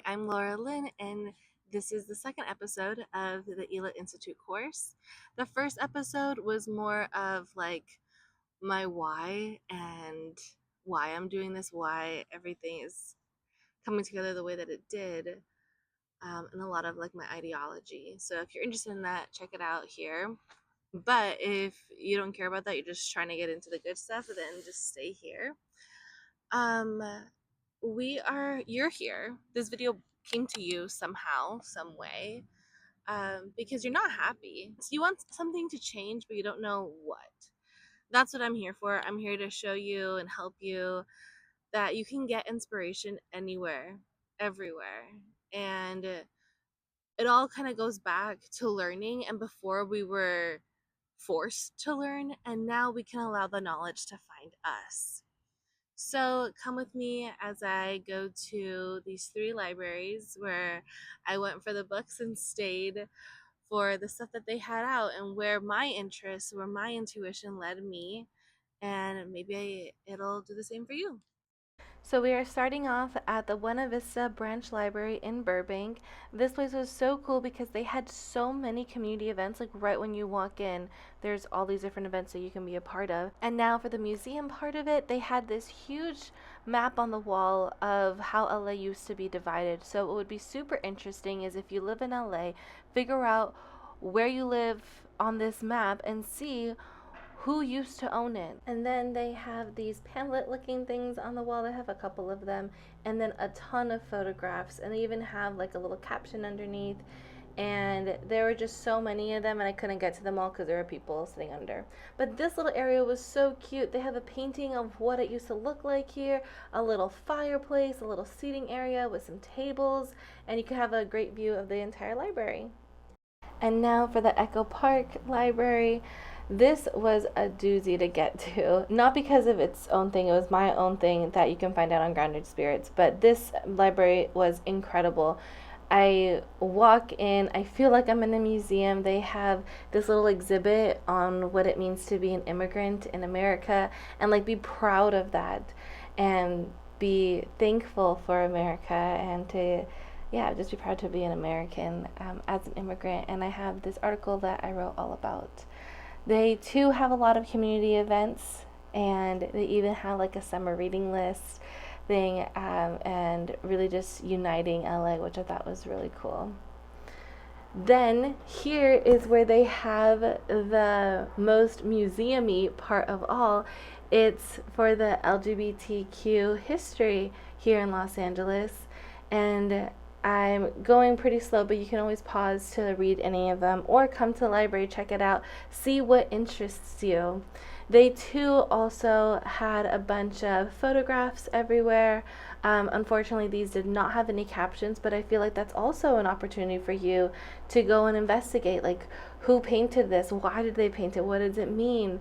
I'm Laura Lynn, and this is the second episode of the ILA Institute course. The first episode was more of like my why and why I'm doing this, why everything is coming together the way that it did, and a lot of like my ideology. So if you're interested in that, check it out here. But if you don't care about that, you're just trying to get into the good stuff, then just stay here. Um, you're here. This video came to you somehow, some way, because you're not happy. So you want something to change, but you don't know what. That's what I'm here for. I'm here to show you and help you that you can get inspiration anywhere, everywhere. And it all kind of goes back to learning. And before we were forced to learn, and now we can allow the knowledge to find us. So come with me as I go to these three libraries where I went for the books and stayed for the stuff that they had out, and where my interests, where my intuition led me, and maybe it'll do the same for you. So we are starting off at the Buena Vista Branch Library in Burbank. This place was so cool because they had so many community events. Like right when you walk in, there's all these different events that you can be a part of. And now for the museum part of it, they had this huge map on the wall of how LA used to be divided. So what would be super interesting is if you live in LA, figure out where you live on this map and see who used to own it. And then they have these pamphlet looking things on the wall. They have a couple of them, and then a ton of photographs, and they even have like a little caption underneath. And there were just so many of them, and I couldn't get to them all because there were people sitting under. But this little area was so cute. They have a painting of what it used to look like here, a little fireplace, a little seating area with some tables, and you could have a great view of the entire library. And now for the Echo Park Library. This was a doozy to get to, not because of its own thing, it was my own thing that you can find out on Grounded Spirits, but this library was incredible. I walk in, I feel like I'm in a museum. They have this little exhibit on what it means to be an immigrant in America, and like be proud of that and be thankful for America, and to just be proud to be an American as an immigrant. And I have this article that I wrote all about. They too have a lot of community events, and they even have like a summer reading list thing, and really just uniting LA, which I thought was really cool. Then here is where they have the most museum-y part of all. It's for the LGBTQ history here in Los Angeles, and I'm going pretty slow, but you can always pause to read any of them or come to the library, check it out, see what interests you. They too also had a bunch of photographs everywhere. Unfortunately, these did not have any captions, but I feel like that's also an opportunity for you to go and investigate, like who painted this, why did they paint it, what does it mean?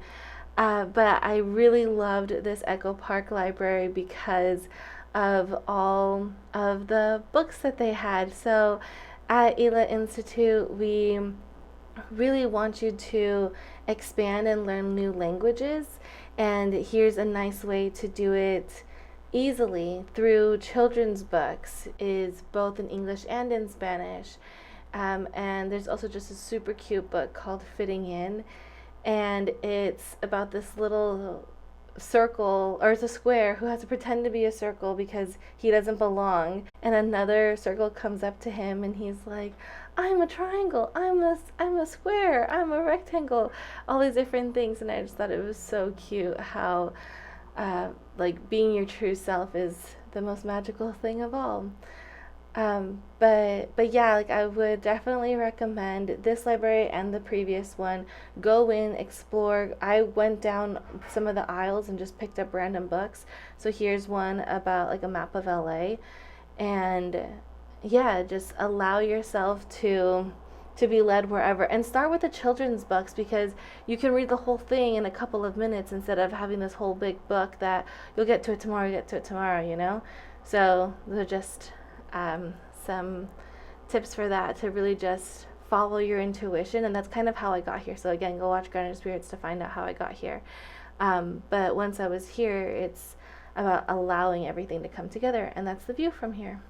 But I really loved this Echo Park Library because of all of the books that they had. So at ILA Institute, we really want you to expand and learn new languages, and here's a nice way to do it easily through children's books, is both in English and in Spanish. And there's also just a super cute book called Fitting In, and it's about this little circle, or it's a square, who has to pretend to be a circle because he doesn't belong, and another circle comes up to him and he's like, I'm a triangle, I'm a square, I'm a rectangle, all these different things. And I just thought it was so cute how like being your true self is the most magical thing of all. But yeah, like I would definitely recommend this library and the previous one. Go in, explore. I went down some of the aisles and just picked up random books. So here's one about like a map of LA, and yeah, just allow yourself to be led wherever, and start with the children's books because you can read the whole thing in a couple of minutes instead of having this whole big book that you'll get to it tomorrow, you know. So they're just some tips for that, to really just follow your intuition. And that's kind of how I got here. So again, go watch Grounded Spirits to find out how I got here. But once I was here, it's about allowing everything to come together, and that's the view from here.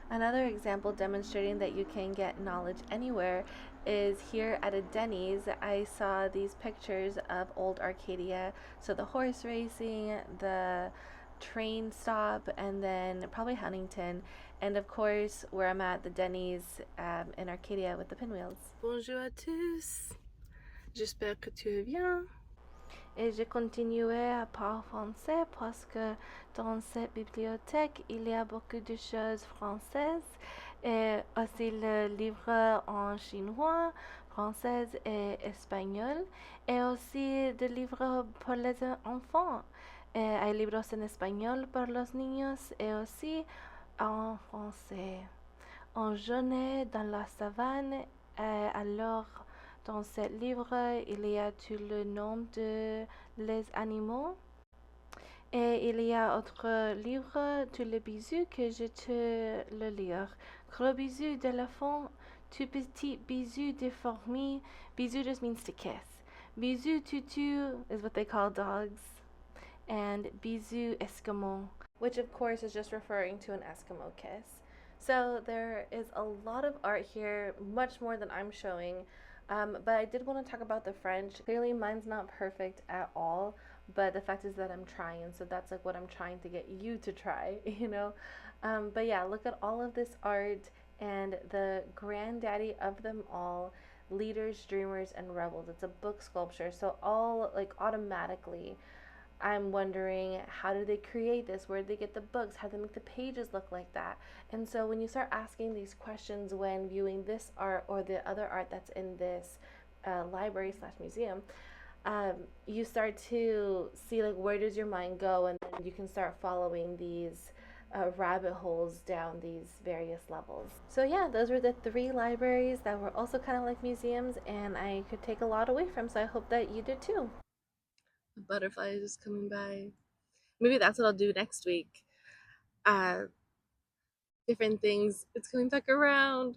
Another example demonstrating that you can get knowledge anywhere is here at a Denny's. I saw these pictures of old Arcadia. So the horse racing, the train stop, and then probably Huntington. And of course, where I'm at, the Denny's in Arcadia with the pinwheels. Bonjour à tous. J'espère que tu vas bien. Et j'ai continué à parler français parce que dans cette bibliothèque, il y a beaucoup de choses françaises et aussi le livre en chinois, français et espagnol et aussi des livres pour les enfants. Hay libros en español para los niños et aussi en français. En journée dans la savane, alors dans ce livre, il y a tout le nom de les animaux. Et il y a autre livre, tous les bisous que je te le lire. Gros bisous d'éléphant, tout petit bisou de fourmi. Bisou just means to kiss. Bisou tutu is what they call dogs. And bisou Eskimo, which of course is just referring to an Eskimo kiss. So there is a lot of art here, much more than I'm showing. But I did want to talk about the French. Clearly, mine's not perfect at all, but the fact is that I'm trying. So that's like what I'm trying to get you to try, you know? But yeah, look at all of this art and the granddaddy of them all, leaders, dreamers, and rebels. It's a book sculpture. So all like automatically I'm wondering, how do they create this? Where did they get the books? How do they make the pages look like that? And so when you start asking these questions when viewing this art or the other art that's in this library slash museum, you start to see like where does your mind go, and then you can start following these rabbit holes down these various levels. So yeah, those were the 3 libraries that were also kind of like museums, and I could take a lot away from. So I hope that you did too. A butterfly is just coming by. Maybe that's what I'll do next week. Uh, different things. It's coming back around.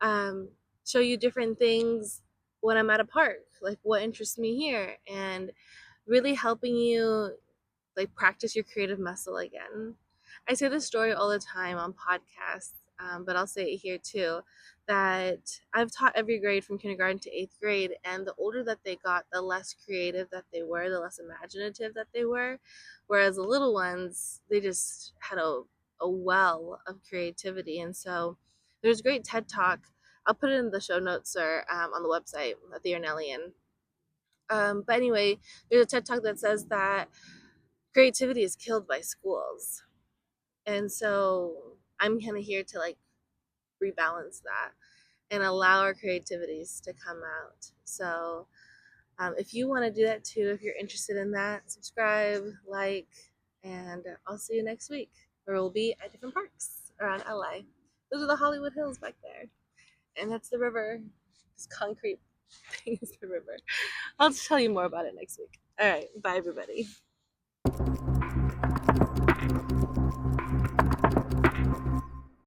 Um, show you different things when I'm at a park, like what interests me here, and really helping you like practice your creative muscle again. I say this story all the time on podcasts, but I'll say it here too, that I've taught every grade from kindergarten to 8th grade, and the older that they got, the less creative that they were, the less imaginative that they were, whereas the little ones, they just had a well of creativity. And so there's a great TED Talk. I'll put it in the show notes or on the website at the Ornellian. But anyway, there's a TED Talk that says that creativity is killed by schools. And so I'm kind of here to like rebalance that and allow our creativities to come out. So if you want to do that too, if you're interested in that, subscribe, like, and I'll see you next week where we'll be at different parks around LA. Those are the Hollywood Hills back there. And that's the river. This concrete thing is the river. I'll tell you more about it next week. All right. Bye, everybody.